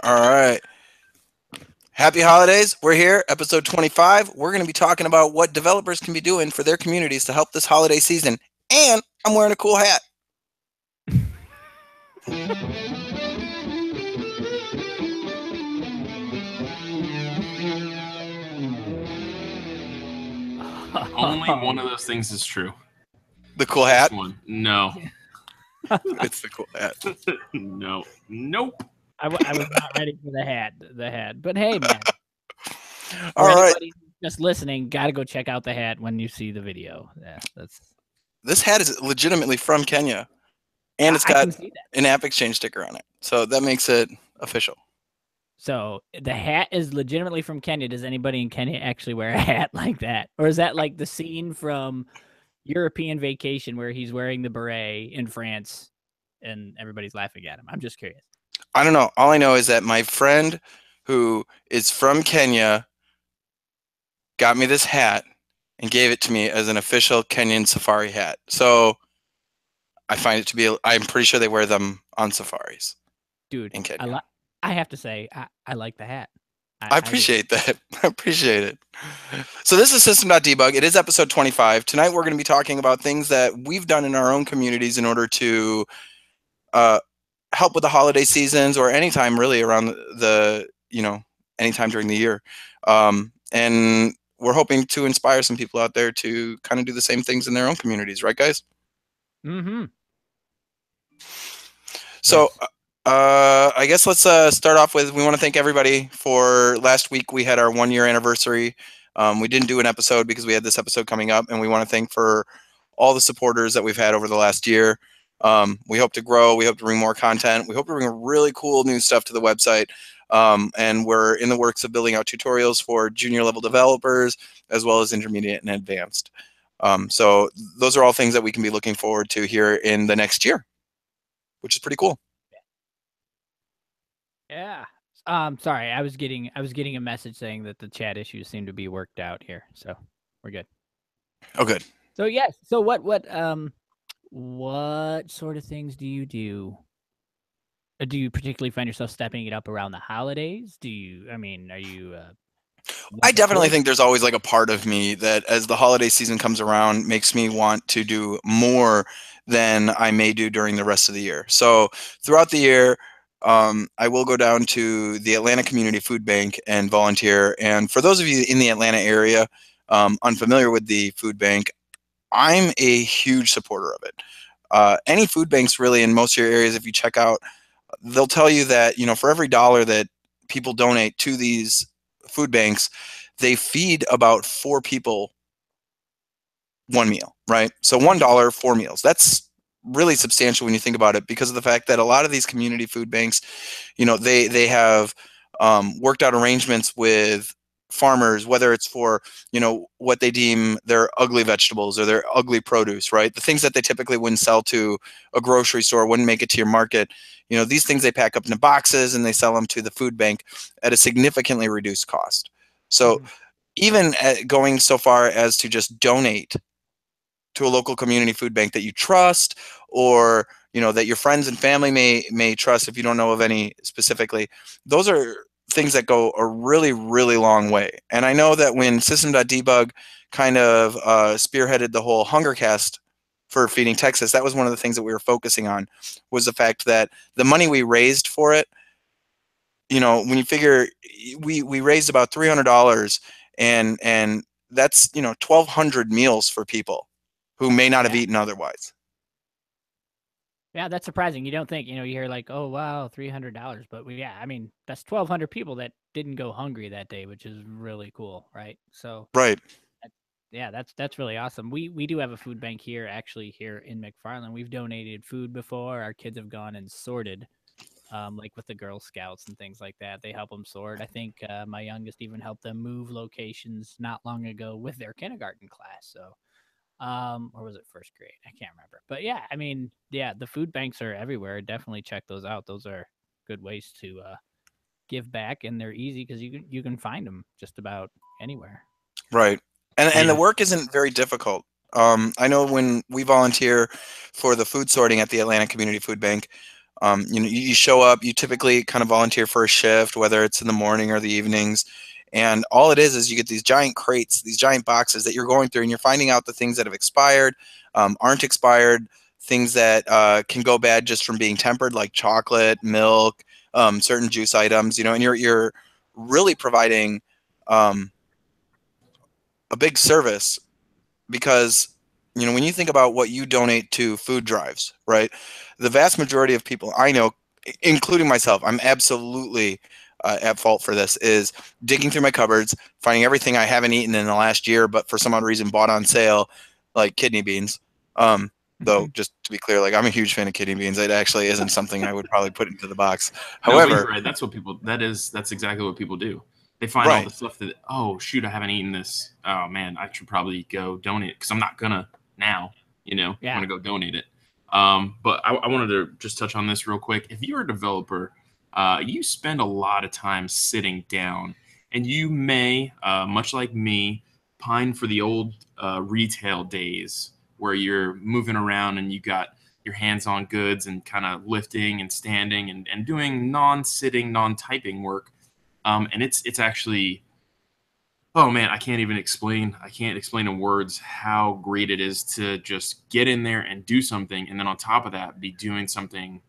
All right. Happy holidays. We're here, episode 25. We're going to be talking about what developers can be doing for their communities to help this holiday season. And I'm wearing a cool hat. Only one of those things is true. The cool Just hat? one. No. It's the cool hat. No. Nope. I was not ready for the hat. But hey, man, All for right. anybody just listening, got to go check out the hat when you see the video. Yeah, that's. This hat is legitimately from Kenya. And it's I got can see that. an App Exchange sticker on it. So that makes it official. So the hat is legitimately from Kenya. Does anybody in Kenya actually wear a hat like that, or is that like the scene from European Vacation where he's wearing the beret in France and everybody's laughing at him? I'm just curious. I don't know. All I know is that my friend who is from Kenya got me this hat and gave it to me as an official Kenyan safari hat. So I find it to be, I'm pretty sure they wear them on safaris. Dude, in Kenya. I have to say, I like the hat. I appreciate that. I appreciate it. So this is System.Debug. It is episode 25. Tonight we're going to be talking about things that we've done in our own communities in order to help with the holiday seasons or anytime really around the, anytime during the year. And we're hoping to inspire some people out there to kind of do the same things in their own communities. Right, guys? Mm-hmm. So I guess let's start off with, we want to thank everybody for last week. We had our 1-year anniversary. We didn't do an episode because we had this episode coming up, and we want to thank for all the supporters that we've had over the last year. We hope to grow. We hope to bring more content. We hope to bring really cool new stuff to the website. And we're in the works of building out tutorials for junior level developers as well as intermediate and advanced. So those are all things that we can be looking forward to here in the next year, which is pretty cool. Yeah. Sorry, I was getting a message saying that the chat issues seem to be worked out here, so we're good. Oh, good. So yes. So what sort of things do you do? Do you particularly find yourself stepping it up around the holidays? Are you? I definitely think there's always like a part of me that as the holiday season comes around makes me want to do more than I may do during the rest of the year. So throughout the year, I will go down to the Atlanta Community Food Bank and volunteer. And for those of you in the Atlanta area unfamiliar with the food bank, I'm a huge supporter of it. Any food banks really in most of your areas, if you check out, they'll tell you that, for every dollar that people donate to these food banks, they feed about 4 people one meal, right? So $1, 4 meals. That's really substantial when you think about it, because of the fact that a lot of these community food banks, they have worked out arrangements with farmers, whether it's for what they deem their ugly vegetables or their ugly produce, right? The things that they typically wouldn't sell to a grocery store, wouldn't make it to your market. These things they pack up into boxes and they sell them to the food bank at a significantly reduced cost. So even going so far as to just donate to a local community food bank that you trust, or that your friends and family may trust, if you don't know of any specifically, those are things that go a really, really long way. And I know that when System.Debug kind of spearheaded the whole HungerCast for Feeding Texas, that was one of the things that we were focusing on, was the fact that the money we raised for it, when you figure we raised about $300, and that's 1,200 meals for people who may not have eaten otherwise. Yeah, that's surprising. You don't think, you hear like, oh wow, $300, but that's 1,200 people that didn't go hungry that day, which is really cool, right? So right. Yeah, that's really awesome. We do have a food bank here, actually, here in McFarland. We've donated food before. Our kids have gone and sorted, like with the Girl Scouts and things like that. They help them sort. I think my youngest even helped them move locations not long ago with their kindergarten class. So, or was it first grade? I can't remember. But yeah, the food banks are everywhere. Definitely check those out. Those are good ways to give back, and they're easy because you can find them just about anywhere. Right. And the work isn't very difficult. I know when we volunteer for the food sorting at the Atlanta Community Food Bank, You show up, you typically kind of volunteer for a shift, whether it's in the morning or the evenings. And all it is you get these giant crates, these giant boxes that you're going through, and you're finding out the things that have expired, aren't expired, things that can go bad just from being tempered, like chocolate, milk, certain juice items, and you're really providing a big service because when you think about what you donate to food drives, right? The vast majority of people I know, including myself, I'm absolutely at fault for this, is digging through my cupboards, finding everything I haven't eaten in the last year, but for some odd reason bought on sale, like kidney beans. Though, just to be clear, like I'm a huge fan of kidney beans. It actually isn't something I would probably put into the box. No, but However, you're right. That's exactly what people do. They find all right. the stuff that, oh shoot, I haven't eaten this. Oh man, I should probably go donate it because I'm not gonna now. I'm gonna go donate it. But I wanted to just touch on this real quick. If you're a developer, you spend a lot of time sitting down, and you may, much like me, pine for the old retail days where you're moving around and you got your hands-on goods and kind of lifting and standing and doing non-sitting, non-typing work. And it's actually, oh man, I can't explain in words how great it is to just get in there and do something, and then on top of that, be doing something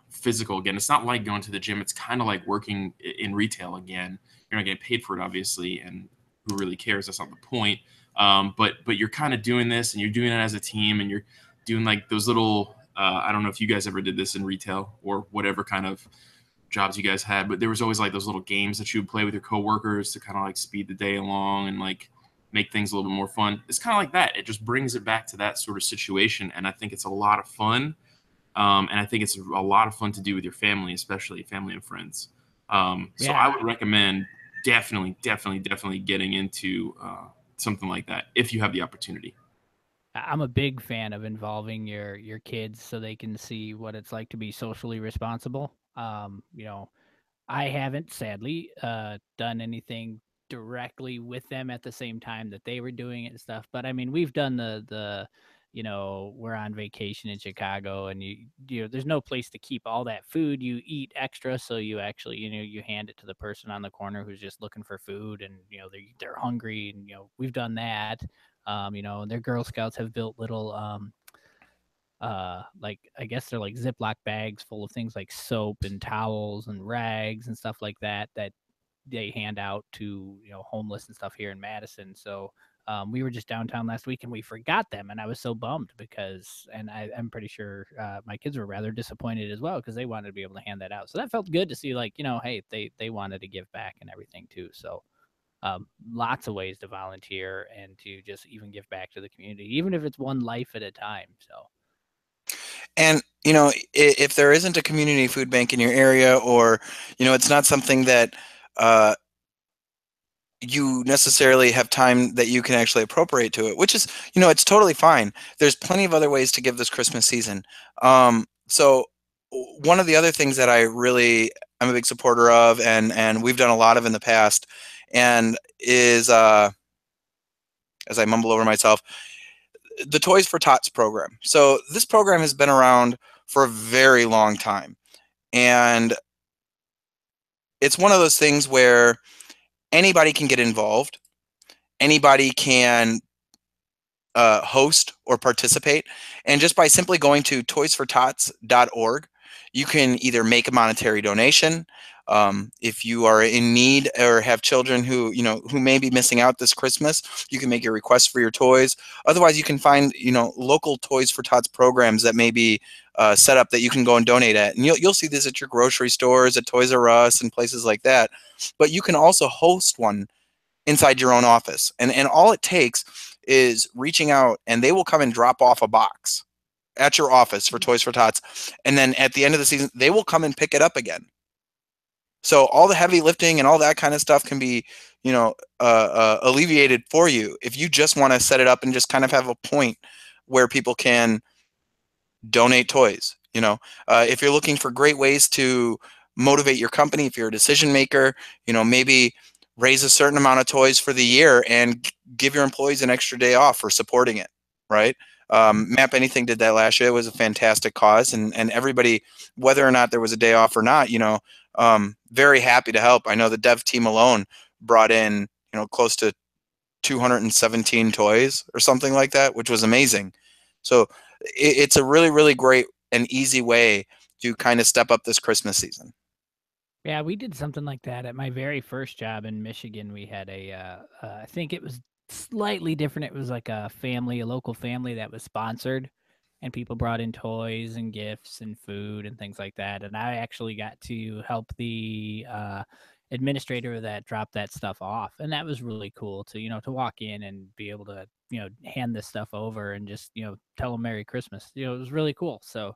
physical again. It's not like going to the gym. It's kind of like working in retail again. You're not getting paid for it, obviously, and who really cares? That's not the point. But you're kind of doing this, and you're doing it as a team, and you're doing like those little. I don't know if you guys ever did this in retail or whatever kind of jobs you guys had, but there was always like those little games that you would play with your coworkers to kind of like speed the day along and like make things a little bit more fun. It's kind of like that. It just brings it back to that sort of situation, and I think it's a lot of fun. And I think it's a lot of fun to do with your family, especially family and friends. So I would recommend definitely getting into something like that if you have the opportunity. I'm a big fan of involving your kids so they can see what it's like to be socially responsible. I haven't sadly done anything directly with them at the same time that they were doing it and stuff. But I mean, we've done the we're on vacation in Chicago, and there's no place to keep all that food. You eat extra, so you actually you hand it to the person on the corner who's just looking for food, and they're hungry, and we've done that. Their Girl Scouts have built little like I guess they're like Ziploc bags full of things like soap and towels and rags and stuff like that they hand out to homeless and stuff here in Madison. So we were just downtown last week and we forgot them, and I was so bummed because, and I'm pretty sure my kids were rather disappointed as well because they wanted to be able to hand that out. So that felt good to see, like, hey, they wanted to give back and everything too. So lots of ways to volunteer and to just even give back to the community, even if it's one life at a time. So. And if there isn't a community food bank in your area, or it's not something that you necessarily have time that you can actually appropriate to it, which is, it's totally fine. There's plenty of other ways to give this Christmas season. So one of the other things that I'm a big supporter of, and we've done a lot of in the past, and is, as I mumble over myself, the Toys for Tots program. So this program has been around for a very long time. And it's one of those things where anybody can get involved. Anybody can host or participate. And just by simply going to toysfortots.org, you can either make a monetary donation. If you are in need or have children who may be missing out this Christmas, you can make your request for your toys. Otherwise, you can find local Toys for Tots programs that may be set up that you can go and donate at. And you'll see this at your grocery stores, at Toys R Us, and places like that. But you can also host one inside your own office. And all it takes is reaching out, and they will come and drop off a box at your office for Toys for Tots. And then at the end of the season, they will come and pick it up again. So all the heavy lifting and all that kind of stuff can be, alleviated for you if you just want to set it up and just kind of have a point where people can donate toys. If you're looking for great ways to motivate your company, if you're a decision maker, maybe raise a certain amount of toys for the year and give your employees an extra day off for supporting it, right? Map Anything did that last year. It was a fantastic cause, and everybody, whether or not there was a day off or not, very happy to help. I know the dev team alone brought in, close to 217 toys or something like that, which was amazing. So it's a really, really great and easy way to kind of step up this Christmas season. Yeah, we did something like that at my very first job in Michigan. We had I think it was slightly different. It was like a local family that was sponsored, and people brought in toys and gifts and food and things like that. And I actually got to help the administrator that dropped that stuff off, and that was really cool to walk in and be able to hand this stuff over and just tell them Merry Christmas. It was really cool. So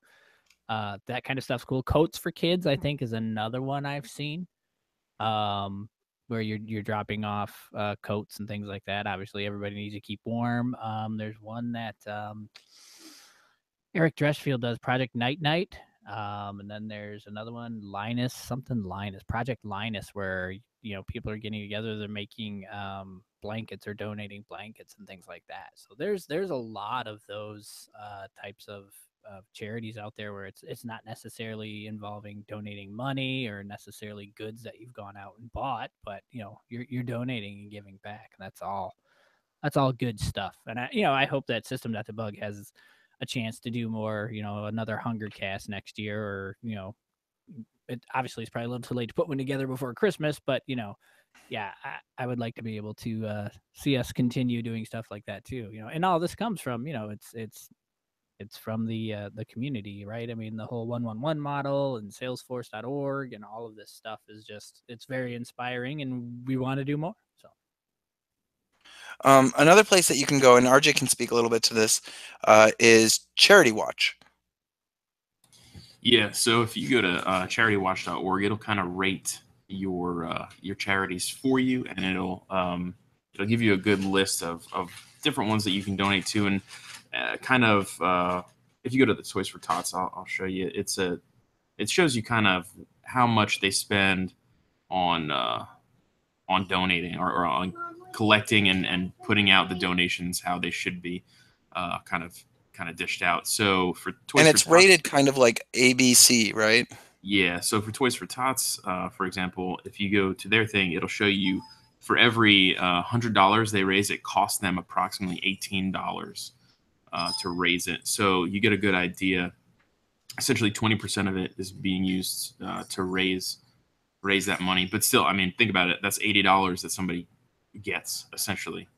that kind of stuff's cool. Coats for kids, I think, is another one I've seen. Where you're dropping off coats and things like that. Obviously, everybody needs to keep warm. There's one that Eric Dreshfield does, Project Night Night. And then there's another one, Project Linus, where people are getting together, they're making blankets or donating blankets and things like that. So there's a lot of those types of charities out there where it's not necessarily involving donating money or necessarily goods that you've gone out and bought, but you're donating and giving back, and that's all good stuff. And I hope that System.Debug has a chance to do more, another Hunger Cast next year, or it obviously it's probably a little too late to put one together before Christmas, but yeah, I would like to be able to see us continue doing stuff like that too. And all this comes from it's from the community, right? I mean, the whole 111 model and Salesforce.org and all of this stuff is it's very inspiring, and we want to do more. So. Another place that you can go, and RJ can speak a little bit to this, is Charity Watch. Yeah, so if you go to CharityWatch.org, it'll kind of rate your charities for you, and it'll give you a good list of different ones that you can donate to, and if you go to the Toys for Tots, I'll show you. It shows you kind of how much they spend on donating or on collecting and putting out the donations how they should be, kind of dished out. So for Toys and for it's Tots, rated kind of like ABC, right? Yeah. So for Toys for Tots, for example, if you go to their thing, it'll show you for every $100 they raise, it costs them approximately $18 to raise it. So you get a good idea. Essentially, 20% of it is being used to raise that money. But still, I mean, think about it. That's $80 that somebody gets, essentially.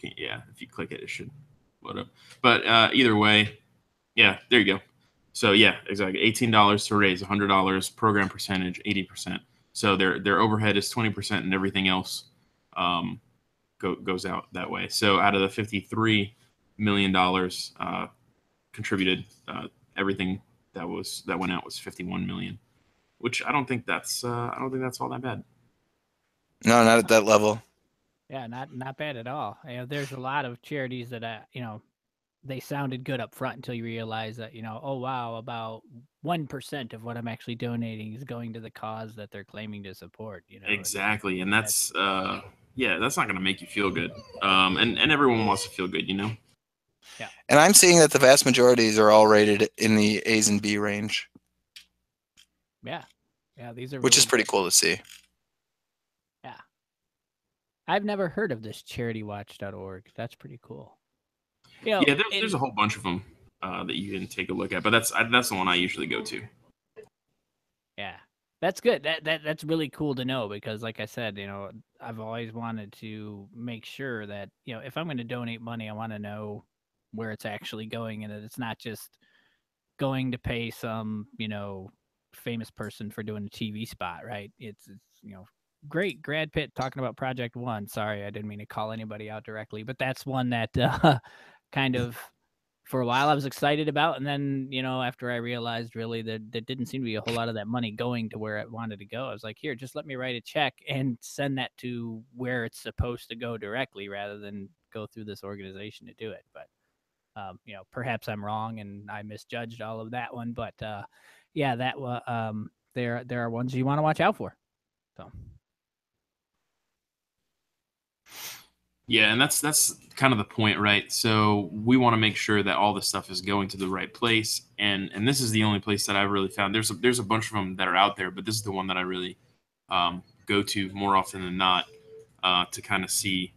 Yeah, if you click it, it should load up. But either way, yeah, there you go. So yeah, exactly. $18 to raise, $100 program percentage, 80%. So their overhead is 20%, and everything else goes out that way. So out of the $53 million contributed, everything that went out was $51 million, which I don't think that's all that bad. No, not at that level. Yeah, not bad at all. There's a lot of charities that they sounded good up front until you realize that oh wow, about 1% of what I'm actually donating is going to the cause that they're claiming to support. Exactly, and that's that's not going to make you feel good. And everyone wants to feel good, Yeah. And I'm seeing that the vast majorities are all rated in the A's and B range. Yeah, these are which really is pretty cool to see. Yeah. I've never heard of this CharityWatch.org. That's pretty cool. There's a whole bunch of them that you can take a look at, but that's the one I usually go to. Yeah, that's good. That's really cool to know, because, like I said, I've always wanted to make sure that if I'm going to donate money, I want to know where it's actually going, and that it's not just going to pay some famous person for doing a TV spot, right? It's great. Brad Pitt talking about Project One. Sorry, I didn't mean to call anybody out directly, but that's one that kind of, for a while, I was excited about. And then, after I realized really that there didn't seem to be a whole lot of that money going to where it wanted to go, I was like, here, just let me write a check and send that to where it's supposed to go directly, rather than go through this organization to do it. But, perhaps I'm wrong and I misjudged all of that one. But, yeah, that there are ones you want to watch out for. So. Yeah, and that's kind of the point, right? So we want to make sure that all this stuff is going to the right place, and this is the only place that I've really found. There's a bunch of them that are out there, but this is the one that I really go to more often than not to kind of see,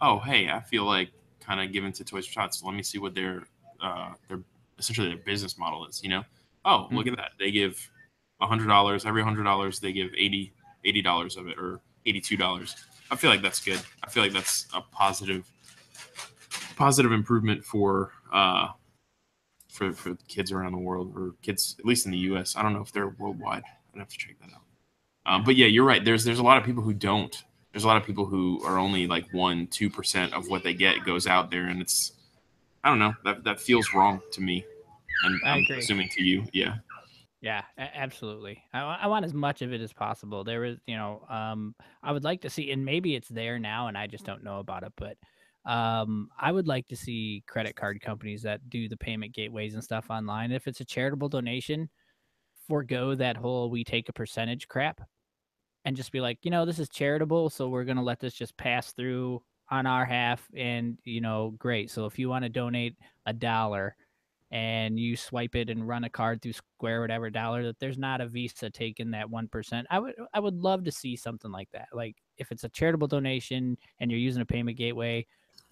oh hey, I feel like kind of giving to Toys for Tots. So let me see what their essentially their business model is. Oh look at that, they give $100 every $100 they give $80 of it or $82. I feel like that's good. I feel like that's a positive improvement for kids around the world or kids at least in the U.S. I don't know if they're worldwide. I'd have to check that out. But yeah, you're right. There's a lot of people who don't. There's a lot of people who are only like 1-2% of what they get goes out there, and it's I don't know that feels wrong to me, and I I'm agree. assuming to you, yeah. Yeah, absolutely. I want as much of it as possible. There is, I would like to see, and maybe it's there now, and I just don't know about it. But I would like to see credit card companies that do the payment gateways and stuff online. If it's a charitable donation, forego that whole we take a percentage crap, and just be like, this is charitable, so we're gonna let this just pass through on our half, and great. So if you want to donate $1 and you swipe it and run a card through Square, whatever dollar, that there's not a Visa taking that 1%. I would love to see something like that. Like if it's a charitable donation and you're using a payment gateway,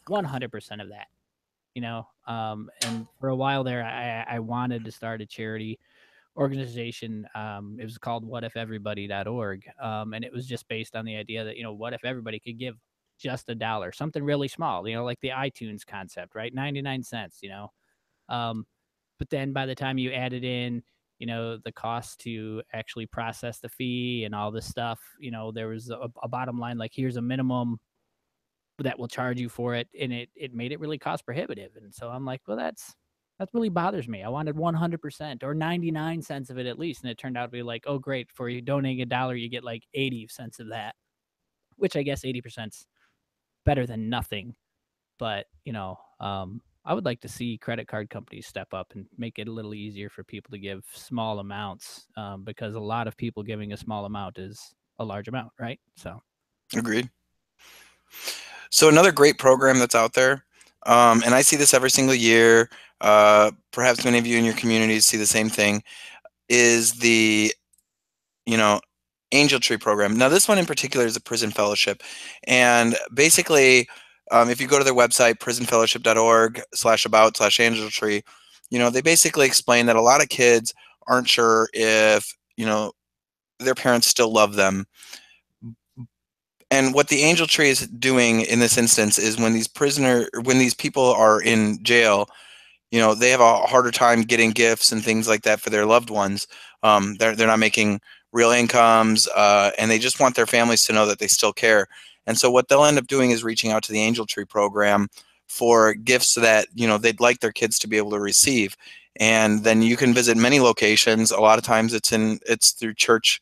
100% of that. And for a while there, I wanted to start a charity organization. It was called whatifeverybody.org. And it was just based on the idea that, what if everybody could give just $1, something really small, like the iTunes concept, right? 99 cents, um, but then by the time you added in, the cost to actually process the fee and all this stuff, there was a bottom line, like here's a minimum that will charge you for it. And it made it really cost prohibitive. And so I'm like, well, that really bothers me. I wanted 100% or 99 cents of it at least. And it turned out to be like, oh, great. For you donating $1, you get like 80 cents of that, which I guess 80%'s better than nothing. But, I would like to see credit card companies step up and make it a little easier for people to give small amounts, because a lot of people giving a small amount is a large amount, right? So, Agreed. So another great program that's out there, and I see this every single year. Perhaps many of you in your communities see the same thing. Is the you know Angel Tree program. Now, this one in particular is a prison fellowship, and basically, if you go to their website, prisonfellowship.org/about/Angel Tree, they basically explain that a lot of kids aren't sure if their parents still love them. And what the Angel Tree is doing in this instance is when these people are in jail, they have a harder time getting gifts and things like that for their loved ones. They're not making real incomes, and they just want their families to know that they still care. And so what they'll end up doing is reaching out to the Angel Tree program for gifts that they'd like their kids to be able to receive. And then you can visit many locations. A lot of times it's through church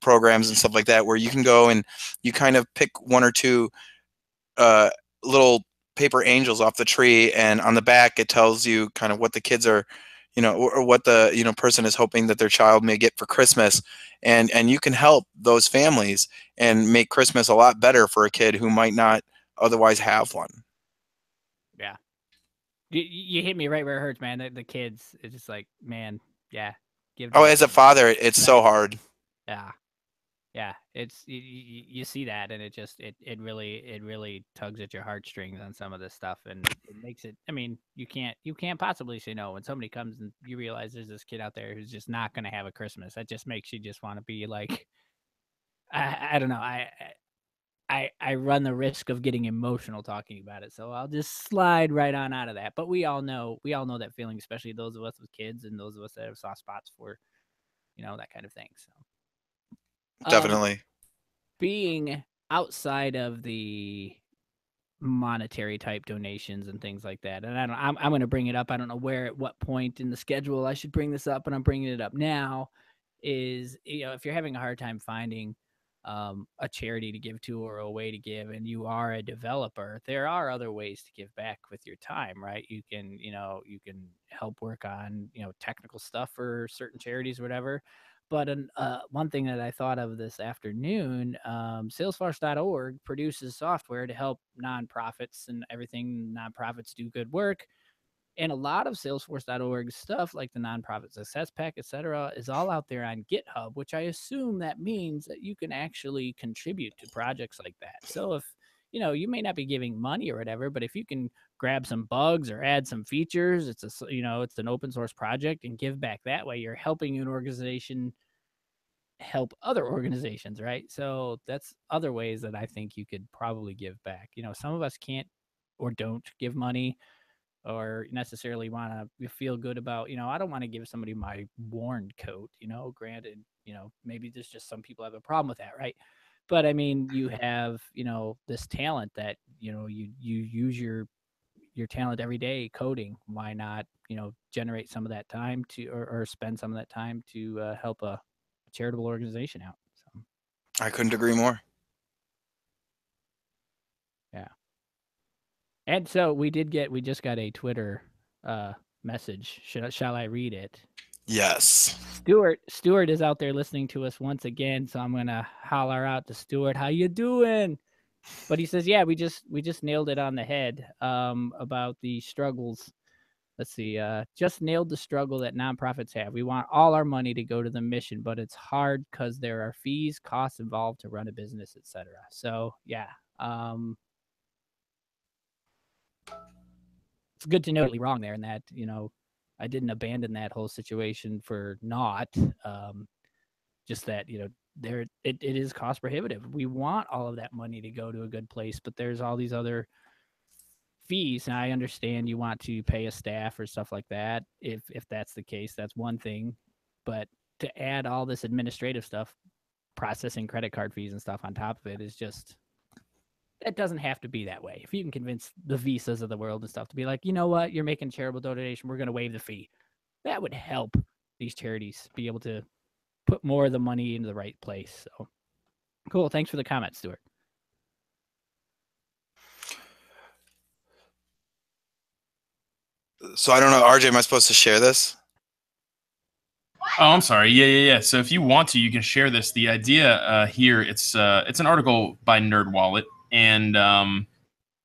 programs and stuff like that, where you can go and you kind of pick one or two uh, little paper angels off the tree, and on the back it tells you kind of what the kids are, or what the person is hoping that their child may get for Christmas, and you can help those families and make Christmas a lot better for a kid who might not otherwise have one. yeah, you hit me right where it hurts, man. The kids, it's just like, man, yeah, give to Oh, the as a kids. father, it's so Right. hard. Yeah. Yeah, it's you see that, and it really tugs at your heartstrings on some of this stuff, and it makes it. I mean, you can't possibly say no when somebody comes and you realize there's this kid out there who's just not going to have a Christmas. That just makes you just want to be like, I don't know, I run the risk of getting emotional talking about it, so I'll just slide right on out of that. But we all know that feeling, especially those of us with kids and those of us that have soft spots for that kind of thing. So. Um, Definitely. being outside of the monetary type donations and things like that, and I'm going to bring it up. I don't know where at what point in the schedule I should bring this up, but I'm bringing it up now. Is if you're having a hard time finding a charity to give to or a way to give, and you are a developer, there are other ways to give back with your time, right? You can help work on technical stuff for certain charities or whatever. But one thing that I thought of this afternoon, Salesforce.org produces software to help nonprofits and everything. Nonprofits do good work. And a lot of Salesforce.org stuff, like the nonprofit success pack, etc., is all out there on GitHub, which I assume that means that you can actually contribute to projects like that. So if you may not be giving money or whatever, but if you can grab some bugs or add some features, it's it's an open source project, and give back that way, you're helping an organization help other organizations, right? So that's other ways that I think you could probably give back. Some of us can't or don't give money or necessarily want to feel good about, I don't want to give somebody my worn coat, granted, maybe there's just some people have a problem with that, right? But I mean, you have, this talent that, you use your talent every day coding. Why not, generate some of that time to, or spend some of that time to help a charitable organization out. So I couldn't agree more. yeah. And so we just got a Twitter message. Shall I read it? Yes. Stuart is out there listening to us once again, so I'm gonna holler out to Stuart, "How you doing?" But he says, "Yeah, we just nailed it on the head about the struggles. Let's see, just nailed the struggle that nonprofits have. We want all our money to go to the mission, but it's hard because there are fees, costs involved to run a business, etc." So yeah, it's good to know totally wrong there, and that I didn't abandon that whole situation for naught. Just that there it is cost prohibitive. We want all of that money to go to a good place, but there's all these other fees, and I understand you want to pay a staff or stuff like that. If that's the case, that's one thing, but to add all this administrative stuff, processing credit card fees and stuff on top of it is just, it doesn't have to be that way. If you can convince the Visas of the world and stuff to be like, you know what, you're making a charitable donation, we're going to waive the fee, that would help these charities be able to put more of the money into the right place. So cool. Thanks for the comment, Stuart. So I don't know, RJ, am I supposed to share this? Oh, I'm sorry. Yeah. So if you want to, you can share this. The idea here, it's an article by NerdWallet, and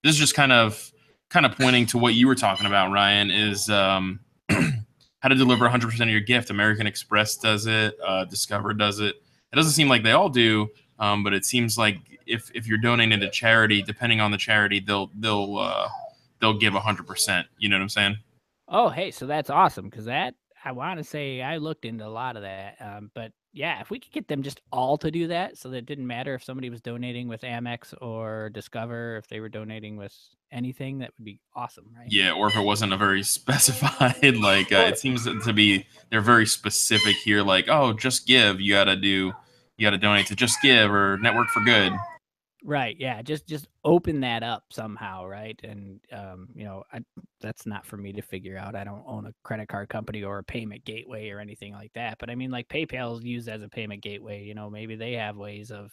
this is just kind of pointing to what you were talking about, Ryan, is how to deliver 100% of your gift. American Express does it. Discover does it. It doesn't seem like they all do, but it seems like if you're donating to charity, depending on the charity, they'll give 100%. You know what I'm saying? Oh, hey, so that's awesome, because that, I want to say I looked into a lot of that. But yeah, if we could get them just all to do that, so that it didn't matter if somebody was donating with Amex or Discover, if they were donating with anything, that would be awesome, right? Yeah, or if it wasn't a very specified, like it seems to be, they're very specific here. Like, oh, Just Give, you got to donate to Just Give or Network for Good. Right. Yeah. Just open that up somehow. Right. And, that's not for me to figure out. I don't own a credit card company or a payment gateway or anything like that. But I mean, like PayPal is used as a payment gateway. Maybe they have ways of,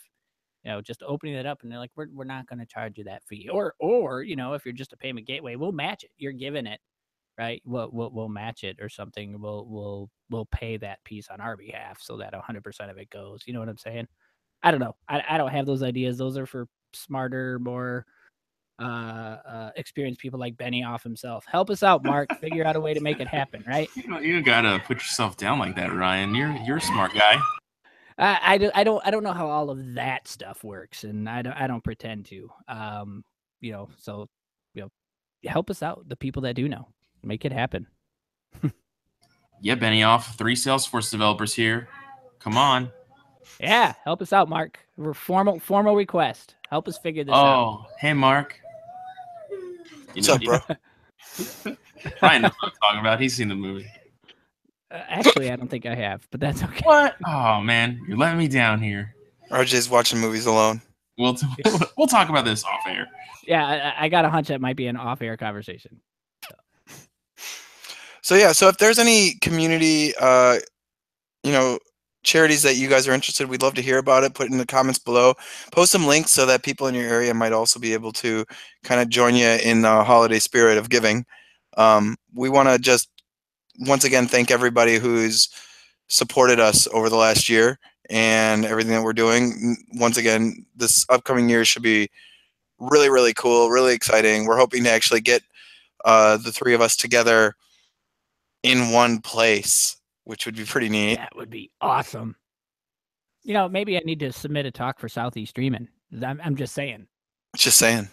just opening it up, and they're like, we're not going to charge you that fee. Or, if you're just a payment gateway, we'll match it. You're giving it. Right. We'll match it or something. We'll pay that piece on our behalf so that 100% of it goes. You know what I'm saying? I don't know. I don't have those ideas. Those are for smarter, more experienced people like Benioff himself. Help us out, Mark. Figure out a way to make it happen, right? You gotta put yourself down like that, Ryan. You're a smart guy. I don't know how all of that stuff works, and I don't pretend to. So help us out, the people that do know. Make it happen. Yeah, Benioff, 3 Salesforce developers here. Come on. Yeah, help us out, Mark. Formal request. Help us figure this out. Oh, hey, Mark. What's up, bro? Ryan knows what I'm talking about. He's seen the movie. Actually, I don't think I have, but that's okay. What? Oh, man. You're letting me down here. RJ's watching movies alone. We'll talk about this off air. Yeah, I got a hunch that might be an off-air conversation. So if there's any community, charities that you guys are interested, we'd love to hear about it. Put it in the comments below. Post some links so that people in your area might also be able to kind of join you in the holiday spirit of giving. We want to just once again thank everybody who's supported us over the last year and everything that we're doing. Once again, this upcoming year should be really, really cool, really exciting. We're hoping to actually get the three of us together in one place, which would be pretty neat. That would be awesome. You know, maybe I need to submit a talk for Southeast Streaming. I'm just saying. Just saying.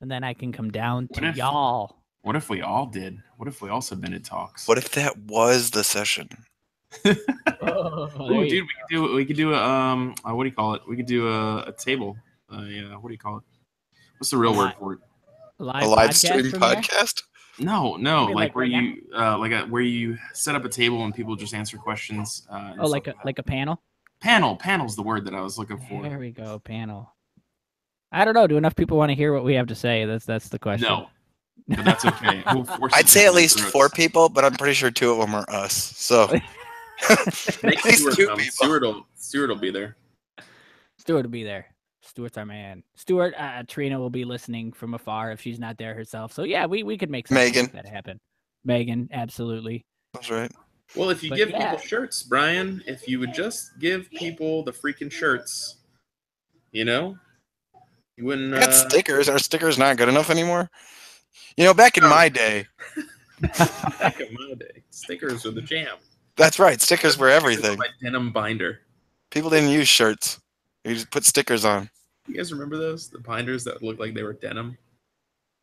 And then I can come down to y'all. What if we all did? What if we all submitted talks? What if that was the session? Oh, dude, we could do a what do you call it? We could do a table. Yeah, what do you call it? What's the real word for it? A live stream podcast? No, like where right you where you set up a table and people just answer questions. like a panel. Panel's the word that I was looking for. There we go, panel. I don't know. Do enough people want to hear what we have to say? That's the question. No, but that's okay. I'd say at least 4 people, but I'm pretty sure 2 of them are us. So make Stuart will be there. Stuart will be there. Stuart's our man. Stuart, Trina will be listening from afar if she's not there herself. So yeah, we could make something like that happen. Megan, absolutely. That's right. Well, if you give people shirts, Brian, if you would just give people the freaking shirts, you know, you wouldn't. I got stickers. Are stickers not good enough anymore? You know, back in my day. Back in my day, stickers were the jam. That's right. Stickers were everything. My denim binder. People didn't use shirts. You just put stickers on. You guys remember those? The binders that looked like they were denim?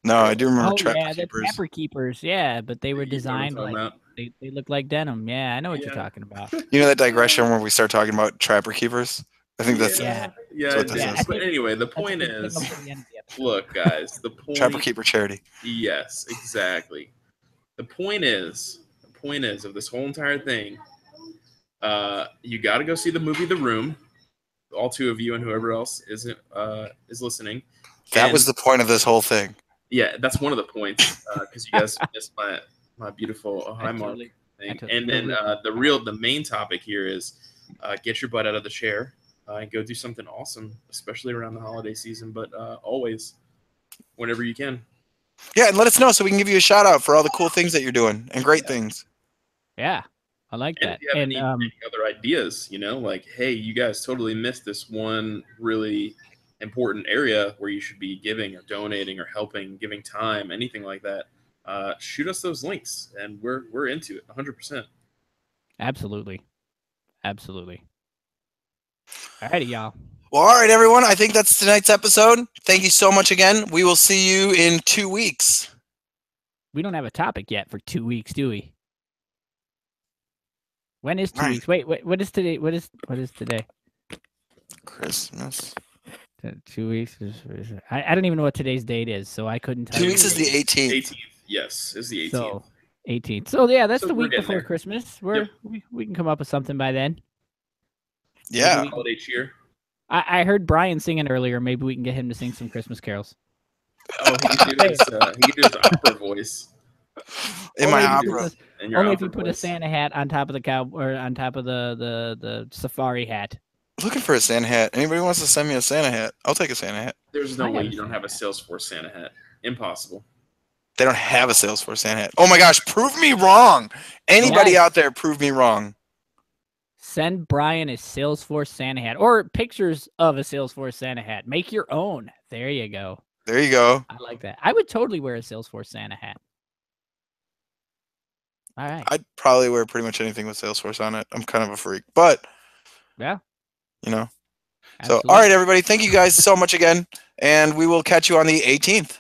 No, I do remember Trapper Keepers. The Trapper Keepers, yeah, but they were designed like they look like denim. Yeah, I know what you're talking about. You know that digression where we start talking about Trapper Keepers? I think that's what this is. But anyway, the point is, look, guys, the point. Trapper Keeper charity. Yes, exactly. The point is of this whole entire thing. You got to go see the movie The Room. All 2 of you and whoever else is listening. That was the point of this whole thing. Yeah, that's one of the points because you guys missed my beautiful hi Mark thing. And then the main topic here is get your butt out of the chair and go do something awesome, especially around the holiday season, but always whenever you can. Yeah, and let us know so we can give you a shout out for all the cool things that you're doing and great things. Yeah. I like that. If you have any other ideas, you know, like, hey, you guys totally missed this one really important area where you should be giving or donating or helping, giving time, anything like that. Shoot us those links, and we're into it 100%. Absolutely. All righty, y'all. Well, all right, everyone. I think that's tonight's episode. Thank you so much again. We will see you in 2 weeks. We don't have a topic yet for 2 weeks, do we? When is 2 weeks? Wait, what is today? What is today? Christmas. 2 weeks. I don't even know what today's date is, so I couldn't tell 2 you. weeks is the 18th. 18th. Yes, is the 18th. So 18th. So yeah, that's the week before Christmas. We can come up with something by then. Yeah. Holiday cheer. I heard Brian singing earlier. Maybe we can get him to sing some Christmas carols. Oh, he can do his opera voice. In my opera. Only if you put a Santa hat on top of the cow or on top of the safari hat. Looking for a Santa hat. Anybody wants to send me a Santa hat? I'll take a Santa hat. There's no way you don't have a Salesforce Santa hat. Impossible. They don't have a Salesforce Santa hat. Oh my gosh, prove me wrong. Anybody out there, prove me wrong. Send Brian a Salesforce Santa hat or pictures of a Salesforce Santa hat. Make your own. There you go. There you go. I like that. I would totally wear a Salesforce Santa hat. All right. I'd probably wear pretty much anything with Salesforce on it. I'm kind of a freak, but yeah, you know. Absolutely. So, all right, everybody. Thank you guys so much again, and we will catch you on the 18th.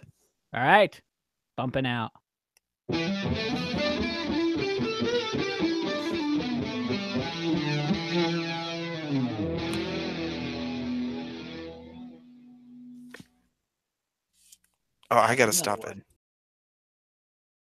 All right. Bumping out. Oh, I gotta stop it.